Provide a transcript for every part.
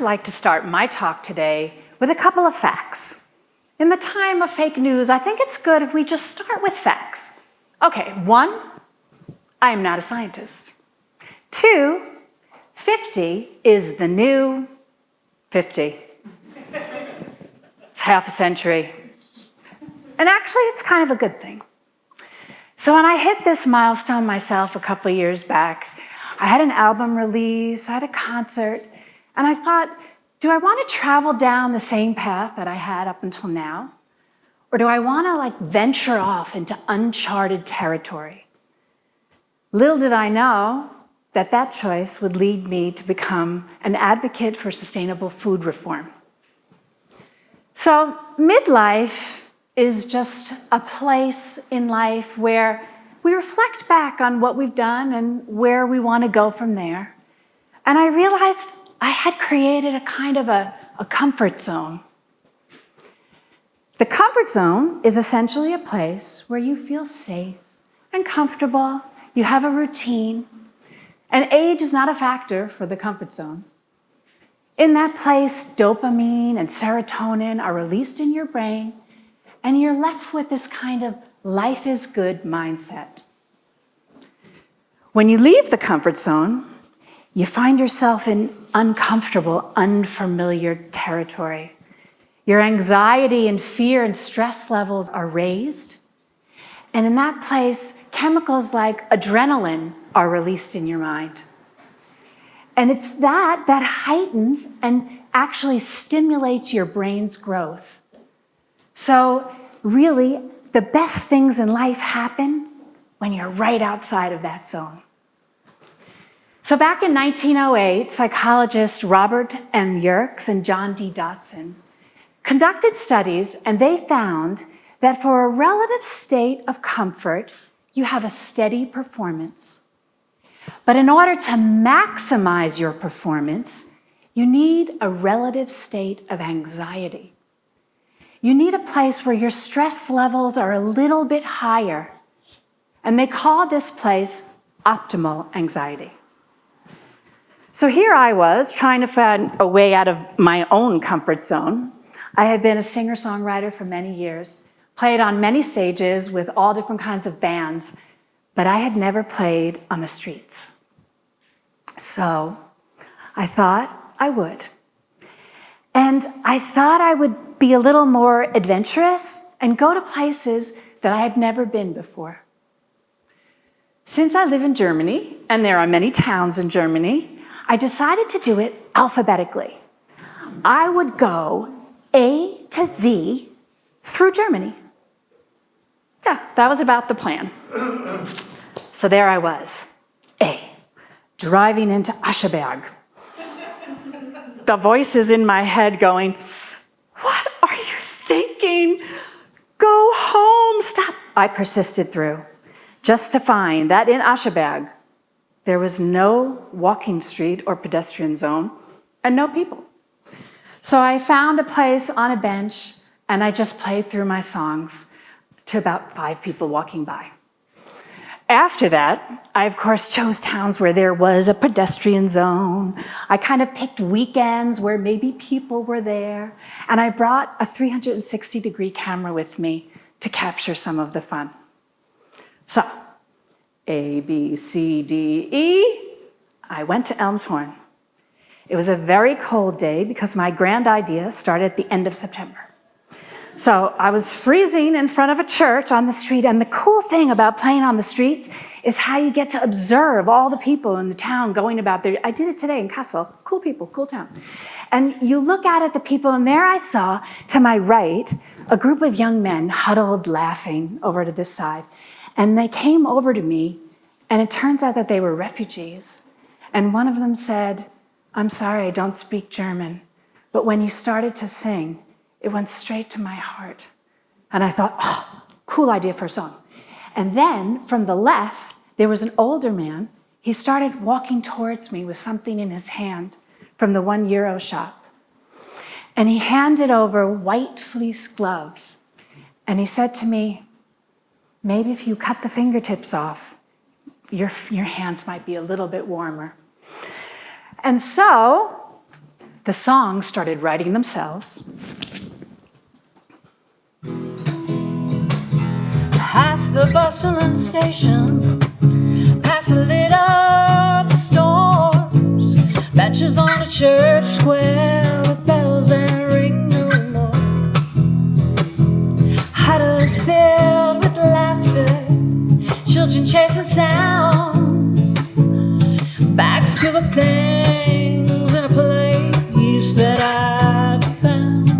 would like to start my talk today with a couple of facts. In the time of fake news, I think it's good if we just start with facts. Okay, 1, I am not a scientist. 2, 50 is the new 50. It's half a century. And actually, it's kind of a good thing. So when I hit this milestone myself a couple of years back, I had an album release, I had a concert, and I thought, do I want to travel down the same path that I had up until now? Or do I want to venture off into uncharted territory? Little did I know that that choice would lead me to become an advocate for sustainable food reform. So midlife is just a place in life where we reflect back on what we've done and where we want to go from there. And I realized I had created a kind of a comfort zone. The comfort zone is essentially a place where you feel safe and comfortable, you have a routine, and age is not a factor for the comfort zone. In that place, dopamine and serotonin are released in your brain, and you're left with this kind of life is good mindset. When you leave the comfort zone, you find yourself in uncomfortable, unfamiliar territory. Your anxiety and fear and stress levels are raised. And in that place, chemicals like adrenaline are released in your mind. And it's that heightens and actually stimulates your brain's growth. So really, the best things in life happen when you're right outside of that zone. So back in 1908, psychologists Robert M. Yerkes and John D. Dotson conducted studies, and they found that for a relative state of comfort, you have a steady performance. But in order to maximize your performance, you need a relative state of anxiety. You need a place where your stress levels are a little bit higher. And they call this place optimal anxiety. So here I was trying to find a way out of my own comfort zone. I had been a singer-songwriter for many years, played on many stages with all different kinds of bands, but I had never played on the streets. So I thought I would. And I thought I would be a little more adventurous and go to places that I had never been before. Since I live in Germany, and there are many towns in Germany, I decided to do it alphabetically. I would go A to Z through Germany. Yeah, that was about the plan. So there I was, A, driving into Ascheberg. The voices in my head going, what are you thinking? Go home, stop. I persisted through, just to find that in Ascheberg, there was no walking street or pedestrian zone and no people. So I found a place on a bench and I just played through my songs to about 5 people walking by. After that, I of course chose towns where there was a pedestrian zone. I kind of picked weekends where maybe people were there, and I brought a 360-degree camera with me to capture some of the fun. So, A, B, C, D, E, I went to Elmshorn. It was a very cold day because my grand idea started at the end of September. So I was freezing in front of a church on the street, and the cool thing about playing on the streets is how you get to observe all the people in the town going about their, I did it today in Kassel, cool people, cool town. And you look out at the people, and there I saw, to my right, a group of young men huddled laughing over to this side. And they came over to me, and it turns out that they were refugees. And one of them said, I'm sorry, I don't speak German, but when you started to sing, it went straight to my heart. And I thought, oh, cool idea for a song. And then from the left, there was an older man. He started walking towards me with something in his hand from the €1 shop. And he handed over white fleece gloves. And he said to me, maybe if you cut the fingertips off, your hands might be a little bit warmer. And so The songs started writing themselves. Past the bustling station, past the lit up stores, benches on a church square with bells that ring no more. Huddles filled with laughter, children chasing sounds, bags filled with things in a place that I found.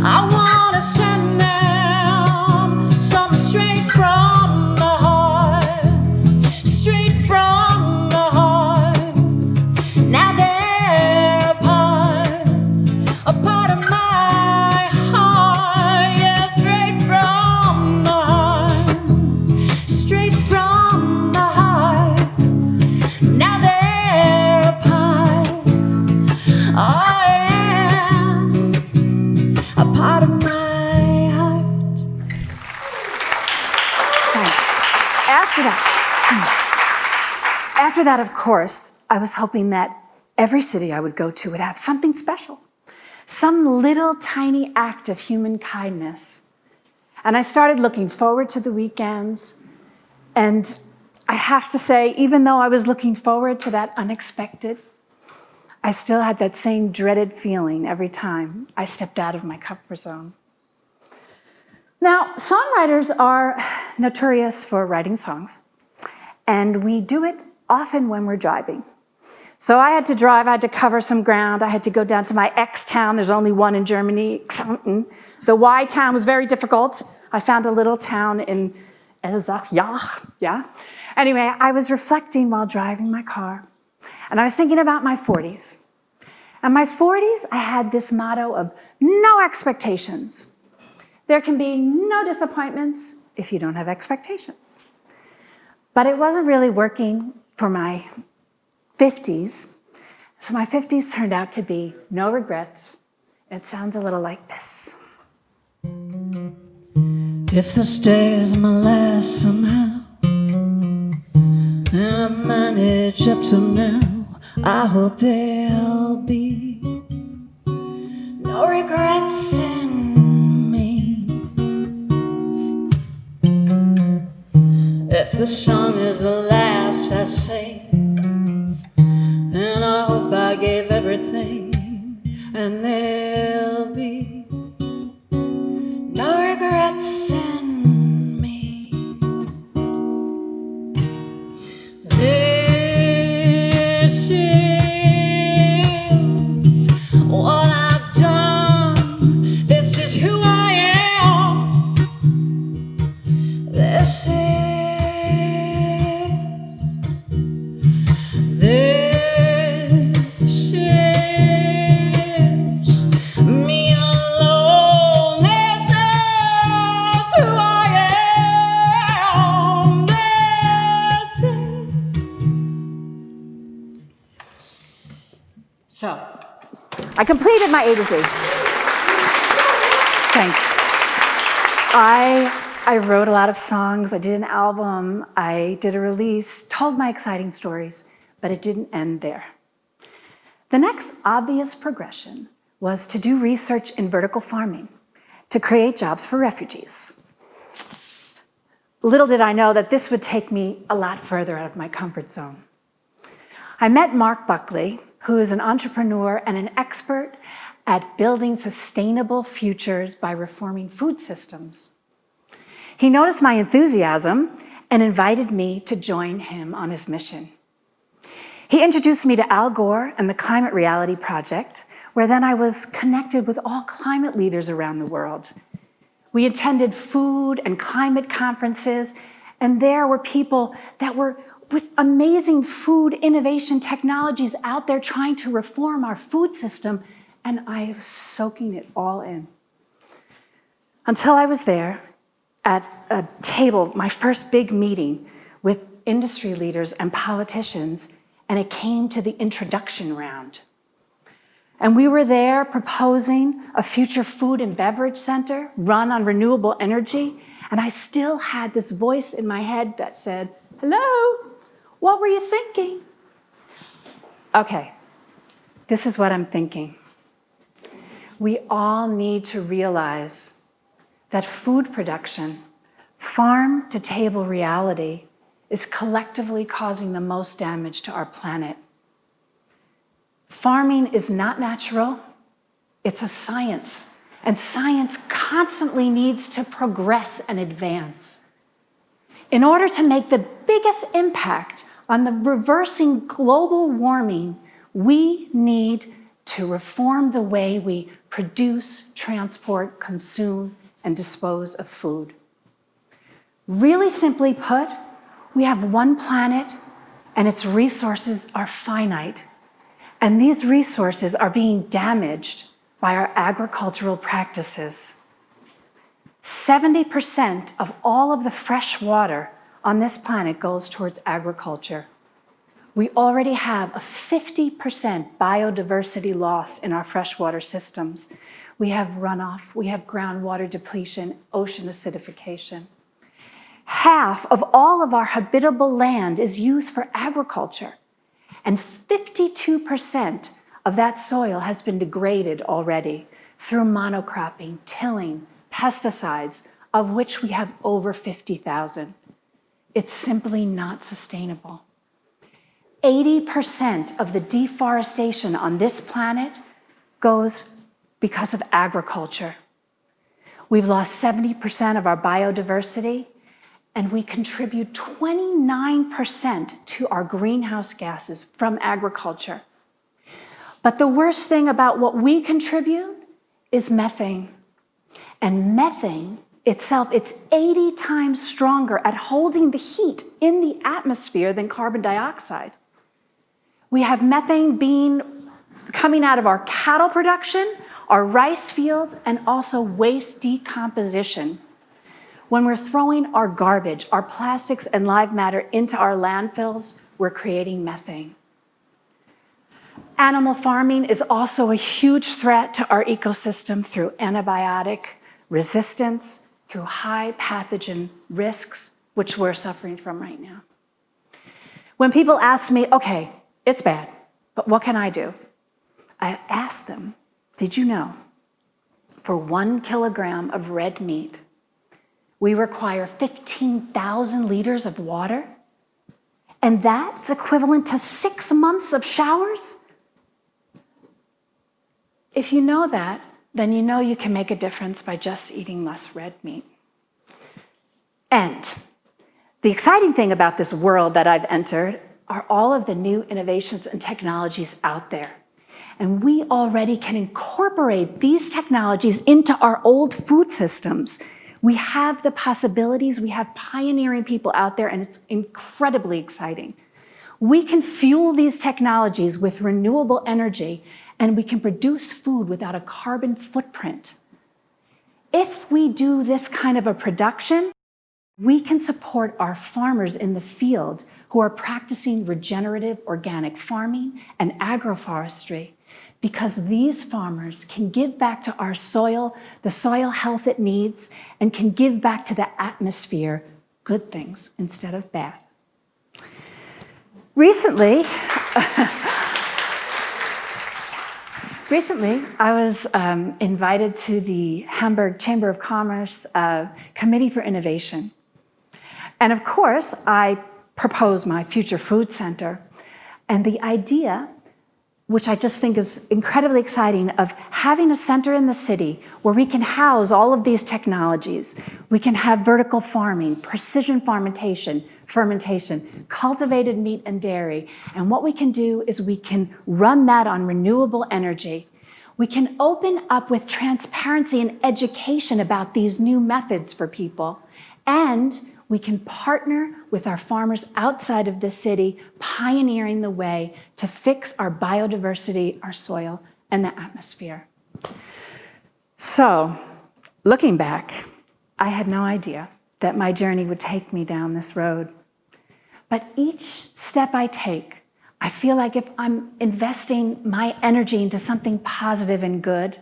I wanna send them something straight from the heart, straight from the heart. Now they're a part of my heart, yeah, straight from the heart, straight from the heart. Now they're a part, I am a part of my heart. Thanks. After that, of course, I was hoping that every city I would go to would have something special, some little tiny act of human kindness. And I started looking forward to the weekends. And I have to say, even though I was looking forward to that unexpected, I still had that same dreaded feeling every time I stepped out of my comfort zone. Now, songwriters are notorious for writing songs, and we do it often when we're driving. So I had to drive, I had to cover some ground, I had to go down to my X town, there's only one in Germany, Xanten. The Y town was very difficult. I found a little town in Elsass, yeah. Anyway, I was reflecting while driving my car, and I was thinking about my 40s. And my 40s, I had this motto of no expectations. There can be no disappointments if you don't have expectations. But it wasn't really working for my 50s. So my 50s turned out to be no regrets. It sounds a little like this. If this day is my last somehow, and I manage up till now, I hope there'll be no regrets in me. If the song is the last I sing, and I hope I gave everything, and there'll be no regrets in me. This is what I've done. This is who I am. This is me alone. This is who I am. This is. So, I completed my A to Z. Thanks. I wrote a lot of songs, I did an album, I did a release, told my exciting stories, but it didn't end there. The next obvious progression was to do research in vertical farming, to create jobs for refugees. Little did I know that this would take me a lot further out of my comfort zone. I met Mark Buckley, who is an entrepreneur and an expert at building sustainable futures by reforming food systems. He noticed my enthusiasm and invited me to join him on his mission. He introduced me to Al Gore and the Climate Reality Project, where then I was connected with all climate leaders around the world. We attended food and climate conferences, and there were people that were with amazing food innovation technologies out there trying to reform our food system, and I was soaking it all in. Until I was there at a table, my first big meeting with industry leaders and politicians, and it came to the introduction round. And we were there proposing a future food and beverage center run on renewable energy, and I still had this voice in my head that said, "Hello, what were you thinking?" Okay, This is what I'm thinking. We all need to realize that food production, farm-to-table reality, is collectively causing the most damage to our planet. Farming is not natural, it's a science, and science constantly needs to progress and advance. In order to make the biggest impact on the reversing global warming, we need to reform the way we produce, transport, consume, and dispose of food. Really simply put, we have one planet and its resources are finite. And these resources are being damaged by our agricultural practices. 70% of all of the fresh water on this planet goes towards agriculture. We already have a 50% biodiversity loss in our freshwater systems. We have runoff, we have groundwater depletion, ocean acidification. Half of all of our habitable land is used for agriculture, and 52% of that soil has been degraded already through monocropping, tilling, pesticides, of which we have over 50,000. It's simply not sustainable. 80% of the deforestation on this planet goes because of agriculture. We've lost 70% of our biodiversity, and we contribute 29% to our greenhouse gases from agriculture. But the worst thing about what we contribute is methane. And methane itself, it's 80 times stronger at holding the heat in the atmosphere than carbon dioxide. We have methane coming out of our cattle production, our rice fields, and also waste decomposition. When we're throwing our garbage, our plastics and live matter into our landfills, we're creating methane. Animal farming is also a huge threat to our ecosystem through antibiotic resistance, through high pathogen risks, which we're suffering from right now. When people ask me, okay, it's bad, but what can I do? I ask them, did you know for 1 kilogram of red meat, we require 15,000 liters of water? And that's equivalent to 6 months of showers? If you know that, then you know you can make a difference by just eating less red meat. And the exciting thing about this world that I've entered are all of the new innovations and technologies out there. And we already can incorporate these technologies into our old food systems. We have the possibilities, we have pioneering people out there, and it's incredibly exciting. We can fuel these technologies with renewable energy, and we can produce food without a carbon footprint. If we do this kind of a production, we can support our farmers in the field who are practicing regenerative organic farming and agroforestry, because these farmers can give back to our soil the soil health it needs, and can give back to the atmosphere good things instead of bad. Recently, I was invited to the Hamburg Chamber of Commerce Committee for Innovation. And of course, I proposed my Future Food Center. And the idea, which I just think is incredibly exciting, of having a center in the city where we can house all of these technologies. We can have vertical farming, precision fermentation, cultivated meat and dairy. And what we can do is we can run that on renewable energy. We can open up with transparency and education about these new methods for people. And we can partner with our farmers outside of the city, pioneering the way to fix our biodiversity, our soil, and the atmosphere. So, looking back, I had no idea that my journey would take me down this road. But each step I take, I feel like if I'm investing my energy into something positive and good,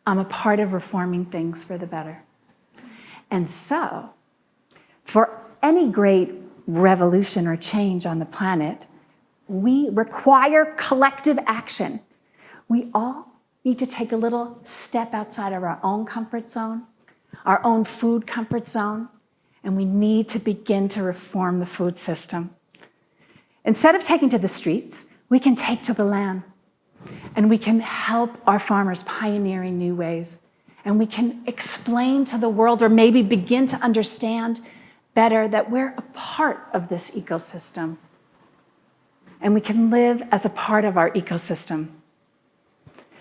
I'm a part of reforming things for the better. And so, for any great revolution or change on the planet, we require collective action. We all need to take a little step outside of our own comfort zone, our own food comfort zone, and we need to begin to reform the food system. Instead of taking to the streets, we can take to the land, and we can help our farmers pioneering new ways, and we can explain to the world, or maybe begin to understand better, that we're a part of this ecosystem, and we can live as a part of our ecosystem.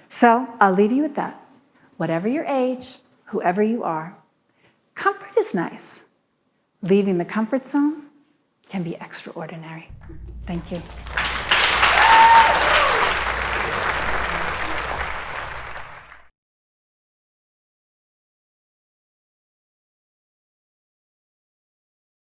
So I'll leave you with that. Whatever your age, whoever you are, comfort is nice. Leaving the comfort zone can be extraordinary. Thank you.